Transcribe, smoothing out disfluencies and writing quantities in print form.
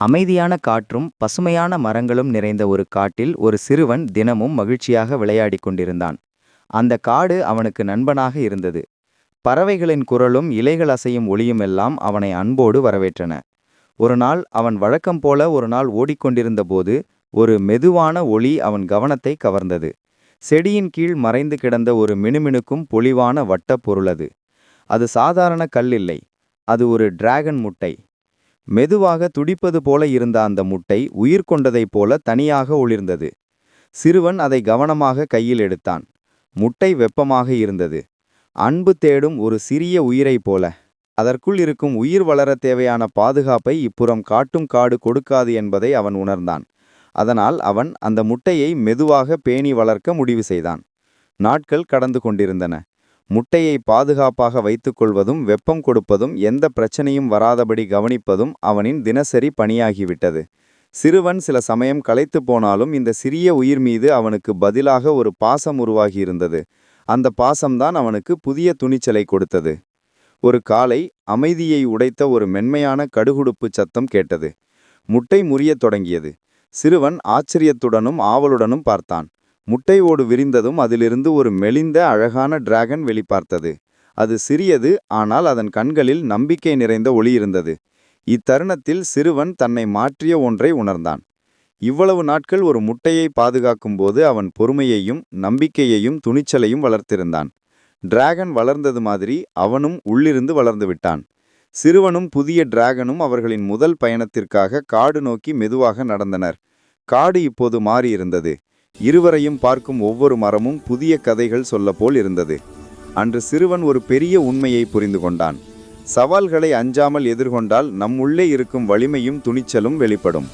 அமைதியான காற்றும் பசுமையான மரங்களும் நிறைந்த ஒரு காட்டில் ஒரு சிறுவன் தினமும் மகிழ்ச்சியாக விளையாடிக் கொண்டிருந்தான். அந்த காடு அவனுக்கு நண்பனாக இருந்தது. பறவைகளின் குரலும் இலைகள் அசையும் ஒளியும் எல்லாம் அவனை அன்போடு வரவேற்றன. ஒரு நாள் அவன் வழக்கம் போல ஒரு நாள் ஓடிக்கொண்டிருந்த போது ஒரு மெதுவான ஒளி அவன் கவனத்தை கவர்ந்தது. செடியின் கீழ் மறைந்து கிடந்த ஒரு மினுமினுக்கும் பொலிவான வட்டப் பொருள் அது. அது சாதாரண கல் இல்லை. அது ஒரு டிராகன் முட்டை. மெதுவாக துடிப்பது போல இருந்த அந்த முட்டை உயிர் கொண்டதைப் போல தனியாக ஒளிர்ந்தது. சிறுவன் அதை கவனமாக கையில் எடுத்தான். முட்டை வெப்பமாக இருந்தது. அன்பு தேடும் ஒரு சிறிய உயிரைப் போல. அதற்குள் இருக்கும் உயிர் வளர தேவையான பாதுகாப்பை இப்புறம் காட்டும் காடு கொடுக்காது என்பதை அவன் உணர்ந்தான். அதனால் அவன் அந்த முட்டையை மெதுவாக பேணி வளர்க்க முடிவு செய்தான். நாட்கள் கடந்து கொண்டிருந்தன. முட்டையை பாதுகாப்பாக வைத்துக்கொள்வதும் வெப்பம் கொடுப்பதும் எந்த பிரச்சனையும் வராதபடி கவனிப்பதும் அவனின் தினசரி பணியாகிவிட்டது. சிறுவன் சில சமயம் களைத்து போனாலும் இந்த சிறிய உயிர் மீது அவனுக்கு பதிலாக ஒரு பாசம் உருவாகியிருந்தது. அந்த பாசம்தான் அவனுக்கு புதிய துணிச்சலை கொடுத்தது. ஒரு காலை அமைதியை உடைத்த ஒரு மென்மையான கடுகுடுப்பு சத்தம் கேட்டது. முட்டை முறியத் தொடங்கியது. சிறுவன் ஆச்சரியத்துடனும் ஆவலுடனும் பார்த்தான். முட்டை ஓடு விரிந்ததும் அதிலிருந்து ஒரு மெலிந்த அழகான டிராகன் வெளிப்பார்த்தது. அது சிறியது, ஆனால் அதன் கண்களில் நம்பிக்கை நிறைந்த ஒளி இருந்தது. இத்தருணத்தில் சிறுவன் தன்னை மாற்றிய ஒன்றை உணர்ந்தான். இவ்வளவு நாட்கள் ஒரு முட்டையை பாதுகாக்கும் போது அவன் பொறுமையையும் நம்பிக்கையையும் துணிச்சலையும் வளர்த்திருந்தான். டிராகன் வளர்ந்தது மாதிரி அவனும் உள்ளிருந்து வளர்ந்து விட்டான். சிறுவனும் புதிய டிராகனும் அவர்களின் முதல் பயணத்திற்காக காடு நோக்கி மெதுவாக நடந்தனர். காடு இப்போது மாறியிருந்தது. இருவரையும் பார்க்கும் ஒவ்வொரு மரமும் புதிய கதைகள் சொல்ல போல் இருந்தது. அன்று சிறுவன் ஒரு பெரிய உண்மையை புரிந்து கொண்டான். சவால்களை அஞ்சாமல் எதிர்கொண்டால் நம்முள்ளே இருக்கும் வலிமையும் துணிச்சலும் வெளிப்படும்.